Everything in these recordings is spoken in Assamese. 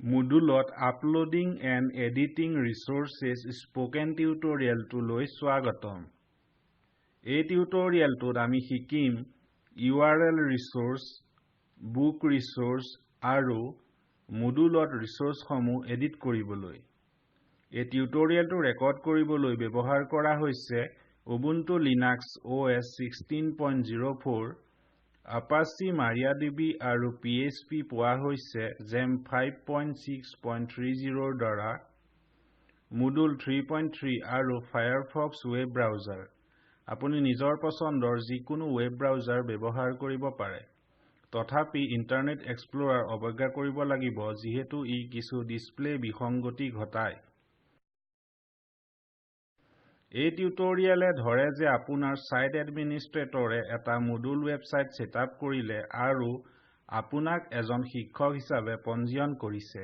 Moodle Uploading and Editing Resources Spoken Tutorial to Loi Swagatam. A tutorial to Rami Hikim URL resource, book resource, aru Moodle resource homu edit koriboloi. A tutorial to record koriboloi bebohar kora hoise Ubuntu Linux OS 16.04 Apache MariaDB aru PHP poa hoise XAMPP 5.6.30 dara Moodle 3.3 aru Firefox web browser. Apuni nijor pasondor jikunu web browser bebohar koribo pare. Tothapi Internet Explorer obagya koribo lagibo jihetu I kisu display bihongoti ghotai. এই টিউটোৰিয়েলে ধৰে যে আপোনাৰ সাইট এডমিনিষ্ট্ৰেটৰে এটা Moodle ওয়েবসাইট সেটআপ কৰিলে আৰু আপোনাক এজন শিক্ষক হিচাপে পঞ্জীয়ন কৰিছে।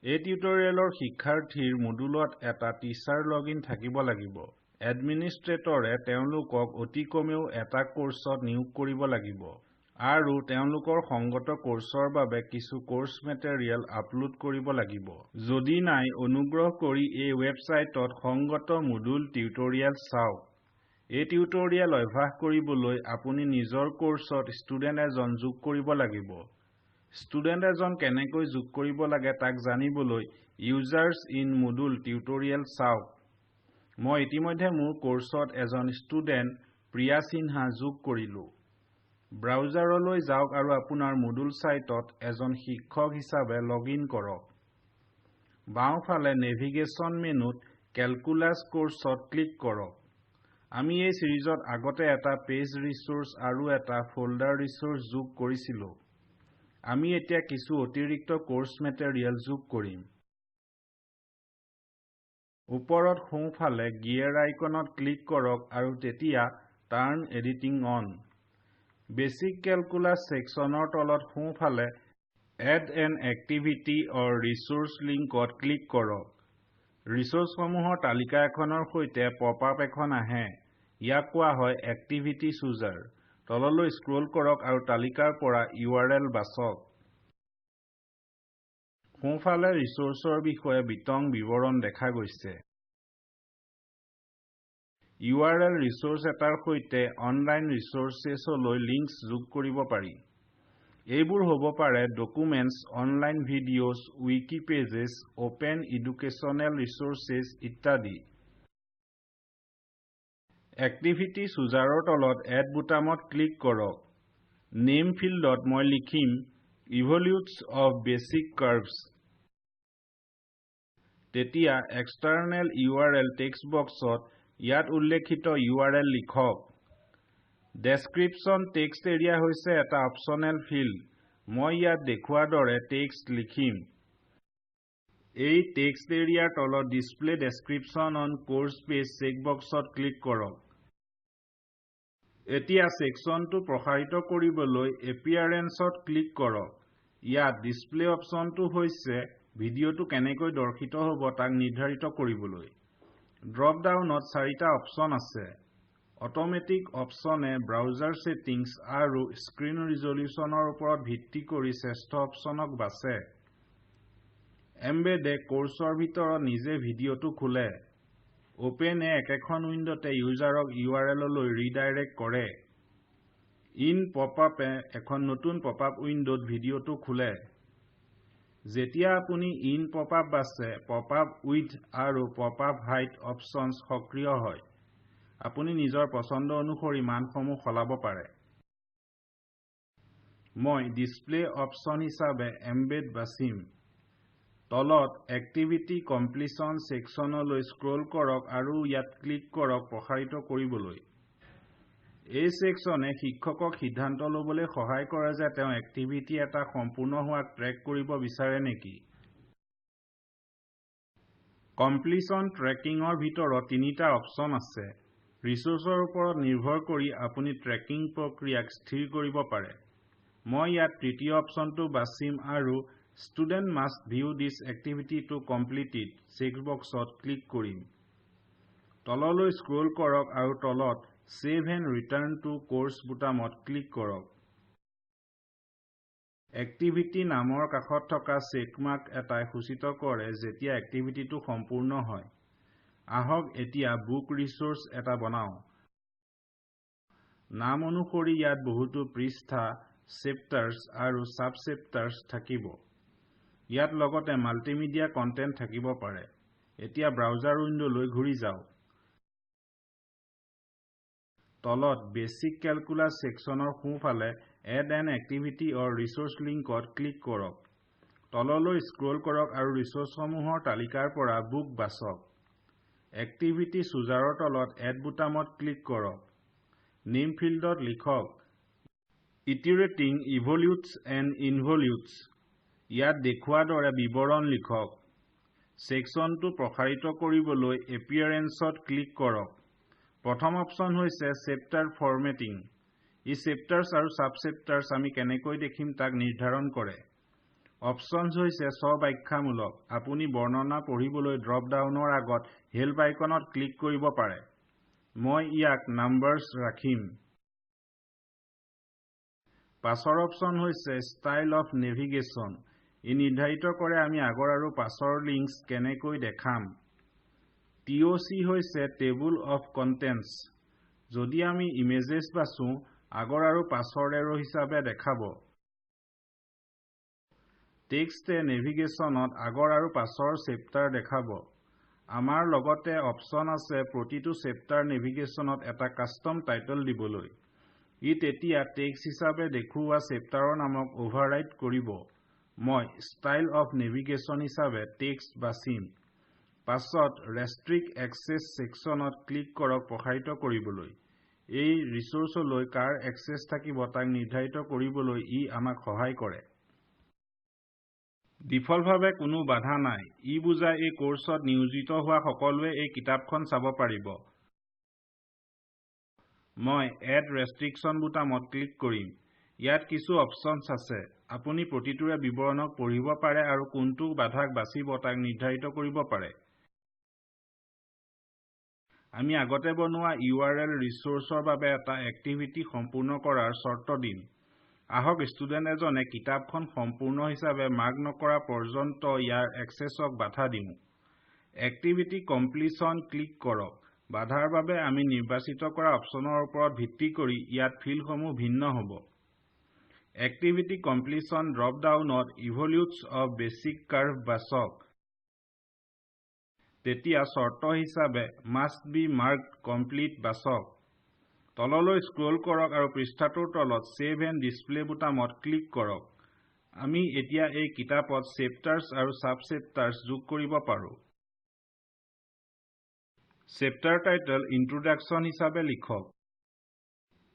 এই টিউটোৰিয়েলৰ শিক্ষাৰ্থীৰ Moodleত এটা টিচাৰ লগইন থাকিব লাগিব। এডমিনিষ্ট্ৰেটৰে তেওঁলোকক অতি কমেও এটা কোৰ্সত নিয়োগ কৰিব লাগিব আৰু তেওঁলোকৰ সংগত কোৰ্সৰ বাবে কিছু কোৰ্স মেটেৰিয়েল আপলোড কৰিব লাগিব। যদি নাই অনুগ্ৰহ কৰি এই ওয়েবসাইটত সংগত Moodle টিউটোৰিয়েল চাওক। এই টিউটোৰিয়েল অভ্যাস কৰিবলৈ আপুনি নিজৰ কোৰ্সত ষ্টুডেন্ট এজন যোগ কৰিব লাগিব। ষ্টুডেন্ট এজন কেনেকৈ যোগ কৰিব লাগে তাক জানিবলৈ ইউজাৰ্ছ ইন Moodle টিউটোৰিয়েল চাওক। মই ইতিমধ্যে মোৰ কোৰ্সত এজন ষ্টুডেন্ট প্ৰিয়া সিনহা যোগ কৰিলো। ব্ৰাউজাৰলৈ যাওক আৰু আপোনাৰ Moodle সাইটত এজন শিক্ষক হিচাপে লগইন কৰক। বাওঁফালে নেভিগেশ্যন মেনুত ক্যালকুলাস কোৰ্সত ক্লিক কৰক। আমি এই সিৰিজত আগতে এটা পেজ ৰিসোৰ্স আৰু এটা ফোল্ডাৰ ৰিসোৰ্স যোগ কৰিছিলো। আমি এতিয়া কিছু অতিৰিক্ত কোৰ্স মেটেৰিয়েল যোগ কৰিম। ওপৰত সোঁফালে গিয়াৰ আইকনত ক্লিক কৰক আৰু তেতিয়া turn editing on. Basic Calculus sectionৰ তলত সোঁফালে Add an Activity or Resource linkত ক্লিক কৰক। ৰিসোৰ্স সমূহৰ তালিকা এখনৰ সৈতে পপআপ এখন আহে। ইয়াক কোৱা হয় Activity Chooser। তললৈ স্ক্ৰল কৰক আৰু তালিকাৰ পৰা URL বাছক। সোঁফালে ৰিসোৰ্সৰ বিষয়ে বিতং বিৱৰণ দেখা গৈছে। URL ৰিসোৰ্স এটাৰ সৈতে অনলাইন ৰিসোৰ্সেছলৈ লিংকস যোগ কৰিব পাৰি। এইবোৰ হ'ব পাৰে documents, online videos, wiki pages, open educational resources ইত্যাদি। এক্টিভিটি চুজাৰৰ তলত এড বুটামত ক্লিক কৰক। নেম ফিল্ডত মই লিখিম ইভলিউটছ অফ বেসিক কাৰ্ভছ। তেতিয়া এক্সটাৰ্নেল URL টেক্সট বক্সত ইয়াত উল্লেখিত URL লিখক। ডেসক্ৰিপচন টেক্সট এৰিয়া হৈছে এটা অপচনেল ফিল্ড। মই ইয়াত দেখুৱাৰ দৰে টেক্সট লিখিম। এই টেক্সট এৰিয়াৰ তলত display description on course page check বক্সত ক্লিক কৰক। এতিয়া সেকশনটো প্ৰসাৰিত কৰিবলৈ এপিয়াৰেন্সত ক্লিক কৰক। ইয়াত ডিসপ্লে অপচনটো হৈছে ভিডিঅটো কেনেকৈ দৰ্শিত হ'ব তাক নিৰ্ধাৰিত কৰিবলৈ। ড্ৰপ ডাউনত 4টা অপচন আছে। অটোমেটিক অপচনে ব্ৰাউজাৰ সেটিংস আৰু স্ক্ৰীন ৰিজলিউশনৰ ওপৰত ভিত্তি কৰি শ্ৰেষ্ঠ অপচনক বাছে। এমবেডে কোৰ্সৰ ভিতৰত নিজে ভিডিঅটো খোলে। ওপেনে একেখন উইন্ডোতে ইউজাৰক URL লৈ ৰিডাইৰেক্ট কৰে। ইন পপআপে এখন নতুন পপআপ উইন্ডোত ভিডিঅটো খোলে। যেতিয়া আপুনি ইন পপআপ বাছে পপআপ উইথ আৰু পপআপ হাইড অপচনছ সক্ৰিয় হয়। আপুনি নিজৰ পছন্দ অনুসৰি মানসমূহ সলাব পাৰে। মই ডিসপ্লে অপচন হিচাপে এমবেড বাছিম। তলত এক্টিভিটি কমপ্লিশ্যন সেকশনলৈ স্ক্ৰল কৰক আৰু ইয়াত ক্লিক কৰক প্ৰসাৰিত কৰিবলৈ। এই সেকশনে শিক্ষকক সিদ্ধান্ত ল'বলৈ সহায় কৰে যে তেওঁ এক্টিভিটি এটা সম্পূৰ্ণ হোৱাক ট্ৰেক কৰিব বিচাৰে নেকি। কমপ্লিশ্যন ট্ৰেকিংৰ ভিতৰত 3টা অপচন আছে। ৰিসোৰ্সৰ ওপৰত নিৰ্ভৰ কৰি আপুনি ট্ৰেকিং প্ৰক্ৰিয়াক স্থিৰ কৰিব পাৰে। মই ইয়াত তৃতীয় অপচনটো বাছিম আৰু Student must view this activity to complete it check বক্সত ক্লিক কৰিম। তললৈ স্ক্ৰল কৰক আৰু তলত Save and Return to Course বুটামত ক্লিক কৰক। এক্টিভিটি নামৰ কাষত থকা চেকমাৰ্ক এটাই সূচিত কৰে যেতিয়া এক্টিভিটিটো সম্পূৰ্ণ হয়। আহক এতিয়া বুক ৰিচোৰ্স এটা বনাও। নাম অনুসৰি ইয়াত বহুতো পৃষ্ঠা, চেপ্টাৰ্ছ আৰু সাব-চেপ্টাৰ্ছ থাকিব। ইয়াত লগতে মাল্টিমিডিয়া কন্টেন্ট থাকিব পাৰে। এতিয়া ব্ৰাউজাৰ উইন্ডোলৈ ঘূৰি যাওক। তলত বেছিক কেলকুলাছ সেকশনৰ সোঁফালে এড এন এক্টিভিটি অৰ ৰিচোৰ্স লিংকত ক্লিক কৰক। তললৈ স্ক্ৰল কৰক আৰু ৰিচোৰ্সসমূহৰ তালিকাৰ পৰা বুক বাছক। এক্টিভিটি চুজাৰৰ তলত এড বুটামত ক্লিক কৰক। নেম ফিল্ডত লিখক ইটাৰেটিং ইভলিউটছ এণ্ড ইনভলিউটছ। ইয়াত দেখুওৱা দৰে বিৱৰণ লিখক। সেকশনটো প্ৰসাৰিত কৰিবলৈ এপিয়াৰেন্সত ক্লিক কৰক। প্ৰথম অপচন হৈছে চেপ্টাৰ ফৰমেটিং। ই চেপ্টাৰ্ছ আৰু সাব-চেপ্টাৰ্ছ আমি কেনেকৈ দেখিম তাক নিৰ্ধাৰণ কৰে। অপচনছ হৈছে স্ব-ব্যাখ্যামূলক। আপুনি বৰ্ণনা পঢ়িবলৈ ড্ৰপ ডাউনৰ আগত হেল্প আইকনত ক্লিক কৰিব পাৰে। মই ইয়াক নাম্বাৰছ ৰাখিম। পাছৰ অপচন হৈছে ষ্টাইল অফ নেভিগেশ্যন। ই নিৰ্ধাৰিত কৰে আমি আগৰ আৰু পাছৰ লিংকছ কেনেকৈ দেখাম। TOC হৈছে টেবুল অফ কন্টেন্টছ। যদি আমি ইমেজেছ বাছো, আগৰ আৰু পাছৰ এৰো হিচাপে দেখাব। টেক্সটে নেভিগেশ্যনত আগৰ আৰু পাছৰ চেপ্টাৰ দেখাব। আমাৰ লগতে অপচন আছে প্ৰতিটো চেপ্টাৰ নেভিগেশ্যনত এটা কাষ্টম টাইটল দিবলৈ। ই তেতিয়া টেক্সট হিচাপে দেখুওৱা চেপ্টাৰৰ নামক অভাৰৰাইড কৰিব। মই ষ্টাইল অফ নেভিগেশ্যন হিচাপে টেক্সট বাছিম। পাছত ৰেষ্ট্ৰিক্ট এক্সেছ সেকশনত ক্লিক কৰক প্ৰসাৰিত কৰিবলৈ। এই ৰিচোৰ্সলৈ কাৰ এক্সেছ থাকিব তাক নিৰ্ধাৰিত কৰিবলৈ ই আমাক সহায় কৰে। ডিফল্টভাৱে কোনো বাধা নাই। ই বুজায় এই কোৰ্সত নিয়োজিত হোৱা সকলোৱে এই কিতাপখন চাব পাৰিব। মই এড ৰেষ্ট্ৰিকশ্যন বুটামত ক্লিক কৰিম। ইয়াত কিছু অপচনছ আছে। আপুনি প্ৰতিটোৰে বিৱৰণক পঢ়িব পাৰে আৰু কোনটো বাধাক বাছিব তাক নিৰ্ধাৰিত কৰিব পাৰে। আমি আগতে বনোৱা URL ৰিচোৰ্সৰ বাবে এটা এক্টিভিটি সম্পূৰ্ণ কৰাৰ চৰ্ত দিম। আহক ষ্টুডেণ্ট এজনে কিতাপখন সম্পূৰ্ণ হিচাপে মাৰ্ক নকৰা পৰ্যন্ত ইয়াৰ এক্সেছক বাধা দিওঁ। এক্টিভিটি কমপ্লিশ্যন ক্লিক কৰক। বাধাৰ বাবে আমি নিৰ্বাচিত কৰা অপচনৰ ওপৰত ভিত্তি কৰি ইয়াত ফিল্ডসমূহ ভিন্ন হ'ব। এক্টিভিটি কমপ্লিশ্যন ড্ৰপ ডাউনত ইভলিউটছ অফ বেছিক কাৰ্ভ বাছক। তেতিয়া চৰ্ত হিচাপে মাষ্ট বি মাৰ্কড কমপ্লিট বাছক। তললৈ স্ক্ৰল কৰক আৰু পৃষ্ঠাটোৰ তলত চেভ এণ্ড ডিছপ্লে বুটামত ক্লিক কৰক। আমি এতিয়া এই কিতাপত চেপ্টাৰ্ছ আৰু সাব-চেপ্টাৰ্ছ যোগ কৰিব পাৰোঁ। চেপ্টাৰ টাইটল ইন্ট্ৰডাকশ্যন হিচাপে লিখক।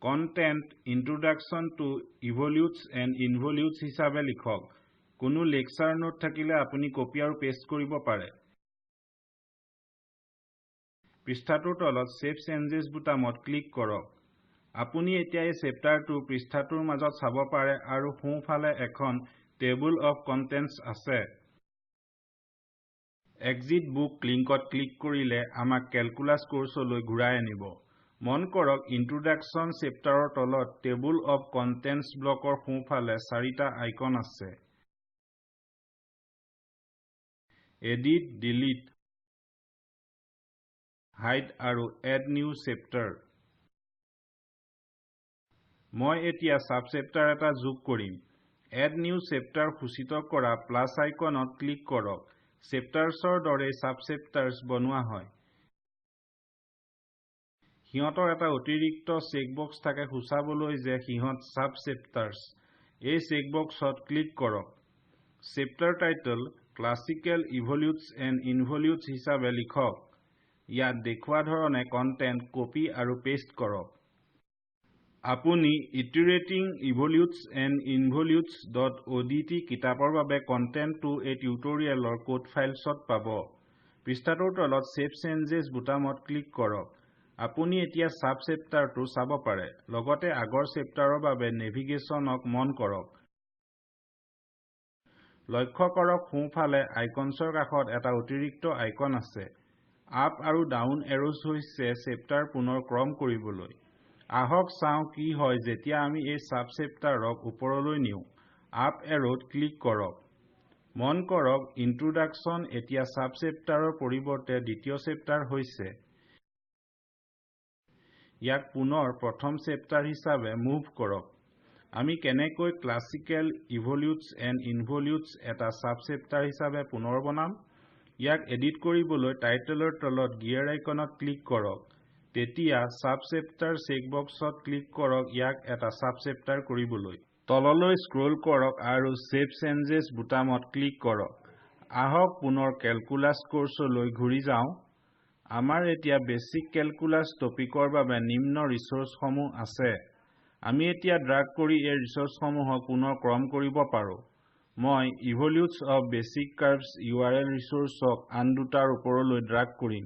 কণ্টেণ্ট ইন্ট্ৰডাকশ্যন টু ইভলিউটছ এণ্ড ইনভলিউটছ হিচাপে লিখক। কোনো লেকচাৰ নোট থাকিলে আপুনি কপি আৰু পেষ্ট কৰিব পাৰে। পৃষ্ঠাটোৰ তলত চেভ চেঞ্জেছ বুটামত ক্লিক কৰক। আপুনি এতিয়া এই চেপ্টাৰটো পৃষ্ঠাটোৰ মাজত চাব পাৰে আৰু সোঁফালে এখন টেবুল অফ কন্টেন্টছ আছে। এক্সিট বুক লিংকত ক্লিক কৰিলে আমাক কেলকুলাছ কোৰ্সলৈ ঘূৰাই আনিব। মন কৰক ইন্ট্ৰডাকশ্যন চেপ্টাৰৰ তলত টেবুল অফ কন্টেন্টছ ব্লকৰ সোঁফালে 4টা আইকন আছে। এডিট, ডিলিট, হাইড আৰু এড নিউ চেপ্টাৰ। মই এতিয়া সাব-চেপ্টাৰ এটা যোগ কৰিম। এড নিউ চেপ্টাৰ সূচিত কৰা প্লাছ আইকনত ক্লিক কৰক। চেপ্টাৰ্ছৰ দৰে সাব-চেপ্টাৰ্ছ বনোৱা হয়। সিহঁতৰ এটা অতিৰিক্ত চেকবক্স থাকে সূচাবলৈ যে সিহঁত সাব-চেপ্টাৰ্ছ। এই চেকবক্সত ক্লিক কৰক। চেপ্টাৰ টাইটল ক্লাছিকেল ইভলিউটছ এণ্ড ইনভলিউটছ হিচাপে লিখক। ইয়াত দেখুওৱা ধৰণে কণ্টেণ্ট কপি আৰু পেষ্ট কৰক। আপুনি ইটাৰেটিং ইভলিউটছ এণ্ড ইনভলিউটছ .odt কিতাপৰ বাবে কণ্টেণ্টটো এই টিউটৰিয়েলৰ কোড ফাইলছত পাব। পৃষ্ঠাটোৰ তলত চেভ চেঞ্জেছ বুটামত ক্লিক কৰক। আপুনি এতিয়া সাব-চেপ্টাৰটো চাব পাৰে। লগতে আগৰ চেপ্টাৰৰ বাবে নেভিগেশ্যনক মন কৰক। লক্ষ্য কৰক সোঁফালে আইকনছৰ কাষত এটা অতিৰিক্ত আইকন আছে। আপ আৰু ডাউন এৰোজ হৈছে চেপ্টাৰ পুনৰ ক্ৰম কৰিবলৈ। আহক চাওঁ কি হয় যেতিয়া আমি এই সাব-চেপ্টাৰক ওপৰলৈ নিওঁ। আপ এৰোত ক্লিক কৰক। মন কৰক ইন্ট্ৰোডাকশ্যন এতিয়া সাব চেপ্টাৰৰ পৰিৱৰ্তে দ্বিতীয় চেপ্টাৰ হৈছে। ইয়াক পুনৰ প্ৰথম চেপ্টাৰ হিচাপে মুভ কৰক। আমি কেনেকৈ ক্লাছিকেল ইভলিউটছ এণ্ড ইনভলিউটছ এটা সাব চেপ্টাৰ হিচাপে পুনৰ বনাম? ইয়াক এডিট কৰিবলৈ টাইটেলৰ তলত গিয়াৰ আইকনত ক্লিক কৰক। তেতিয়া সাব চেপ্টাৰ চেকবক্সত ক্লিক কৰক ইয়াক এটা সাব চেপ্টাৰ কৰিবলৈ। তললৈ স্ক্ৰল কৰক আৰু সেভ চেঞ্জেছ বুটামত ক্লিক কৰক। আহক পুনৰ কেলকুলাছ কোৰ্ছলৈ ঘূৰি যাওঁ। আমাৰ এতিয়া বেছিক কেলকুলাছ টপিকৰ বাবে নিম্ন ৰিচোৰ্চসমূহ আছে। আমি এতিয়া ড্ৰাগ কৰি এই ৰিচোৰ্চসমূহক পুনৰ ক্ৰম কৰিব পাৰোঁ। মই ইভলিউটছ অফ বেছিক কাৰ্ভছ URL ৰিচোৰ্চক আন দুটাৰ ওপৰলৈ ড্ৰাগ কৰিম।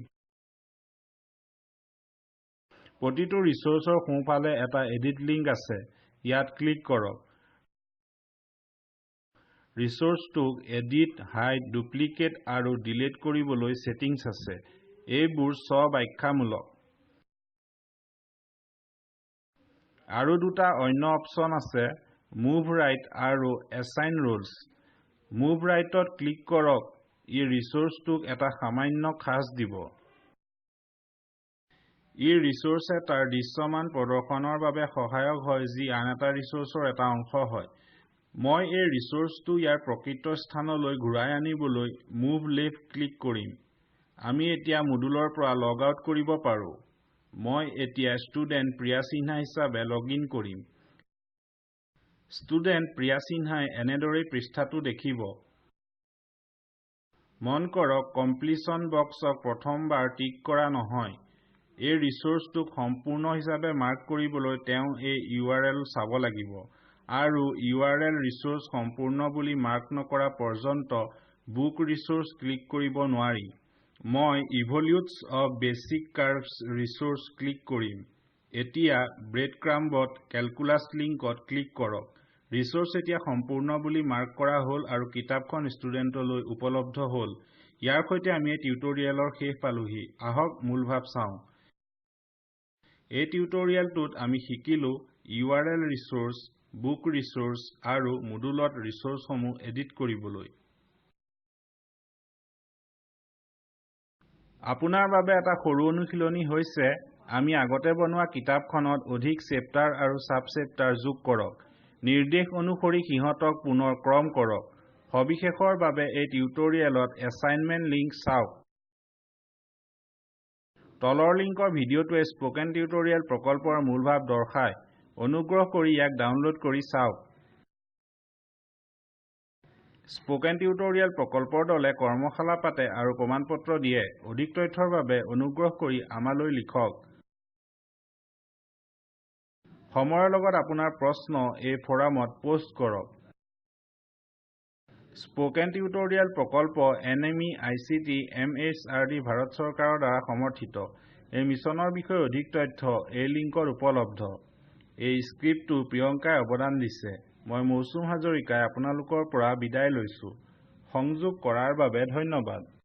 প্ৰতিটো ৰিচোৰ্চৰ সোঁফালে এটা এডিট লিংক আছে। ইয়াত ক্লিক কৰক। ৰিচোৰ্চটোক এডিট, হাইড, ডুপ্লিকেট আৰু ডিলিট কৰিবলৈ সেটিংছ আছে। এইবোৰ স্ব-ব্যাখ্যামূলক। আৰু দুটা অন্য অপচন আছে, মুভ ৰাইট আৰু এছাইন ৰোলছ। মুভ ৰাইটত ক্লিক কৰক। ই ৰিচোৰ্চটোক এটা সামান্য খাঁজ দিব। ই ৰিচোৰ্চ এটাৰ দৃশ্যমান প্ৰদৰ্শনৰ বাবে সহায়ক হয় যি আন এটা ৰিচোৰ্চৰ এটা অংশ হয়। মই এই ৰিচোৰ্চটো ইয়াৰ প্ৰকৃত স্থানলৈ ঘূৰাই আনিবলৈ মুভ লেফ্ট ক্লিক কৰিম। আমি এতিয়া মুডুলৰ পৰা লগ আউট কৰিব পাৰোঁ। মই এতিয়া ষ্টুডেণ্ট প্ৰিয়া সিনহা হিচাপে লগইন কৰিম। ষ্টুডেণ্ট প্ৰিয়া সিনহাই এনেদৰে পৃষ্ঠাটো দেখিব। মন কৰক কমপ্লিশ্যন বক্সক প্ৰথমবাৰ টিক কৰা নহয়। এই ৰিচোৰ্চটোক সম্পূৰ্ণ হিচাপে মাৰ্ক কৰিবলৈ তেওঁ এই URL চাব লাগিব। আৰু URL ৰিচোৰ্চ সম্পূৰ্ণ বুলি মাৰ্ক নকৰা পৰ্যন্ত বুক ৰিচোৰ্চ ক্লিক কৰিব নোৱাৰি। মই ইভলিউটছ অফ বেছিক কাৰ্ভছ ৰিচোৰ্চ ক্লিক কৰিম। এতিয়া ব্ৰেডক্ৰাম্বত কেলকুলাছ লিংকত ক্লিক কৰক। ৰিচোৰ্চ এতিয়া সম্পূৰ্ণ বুলি মাৰ্ক কৰা হ'ল আৰু কিতাপখন ষ্টুডেণ্টলৈ উপলব্ধ হ'ল। ইয়াৰ সৈতে আমি এই টিউটৰিয়েলৰ শেষ পালোহি। আহক মূল ভাৱ চাওঁ। এই টিউটৰিয়েলটোত আমি শিকিলো URL ৰিচোৰ্চ, বুক ৰিচোৰ্চ আৰু মুডুলত ৰিচোৰ্চসমূহ এডিট কৰিবলৈ। আপোনাৰ বাবে এটা সৰু অনুশীলনী হৈছে আমি আগতে বনোৱা কিতাপখনত অধিক চেপ্টাৰ আৰু সাব চেপ্টাৰ যোগ কৰক। নিৰ্দেশ অনুসৰি সিহঁতক পুনৰ ক্ৰম কৰক। সবিশেষৰ বাবে এই টিউটৰিয়েলত এছাইনমেণ্ট লিংক চাওক। তলৰ লিংকৰ ভিডিঅ'টোৱে স্পোকেন টিউটৰিয়েল প্ৰকল্পৰ মূল ভাৱ দৰ্শায়। অনুগ্ৰহ কৰি ইয়াক ডাউনলোড কৰি চাওক। স্পোকেন টিউটৰিয়েল প্ৰকল্পৰ দলে কৰ্মশালা পাতে আৰু প্ৰমাণপত্ৰ দিয়ে। অধিক তথ্যৰ বাবে অনুগ্ৰহ কৰি আমালৈ লিখক। সময়ৰ লগত আপোনাৰ প্ৰশ্ন এই ফৰামত পোষ্ট কৰক। স্পোকেন টিউটৰিয়েল প্ৰকল্প NMEICT MHRD ভাৰত চৰকাৰৰ দ্বাৰা সমৰ্থিত। এই মিছনৰ বিষয়ে অধিক তথ্য এই লিংকত উপলব্ধ। এই স্ক্ৰিপ্টটো প্ৰিয়ংকাই অৱদান দিছে। মই মৌচুম হাজৰিকাই আপোনালোকৰ পৰা বিদায় লৈছো। সংযোগ কৰাৰ বাবে ধন্যবাদ।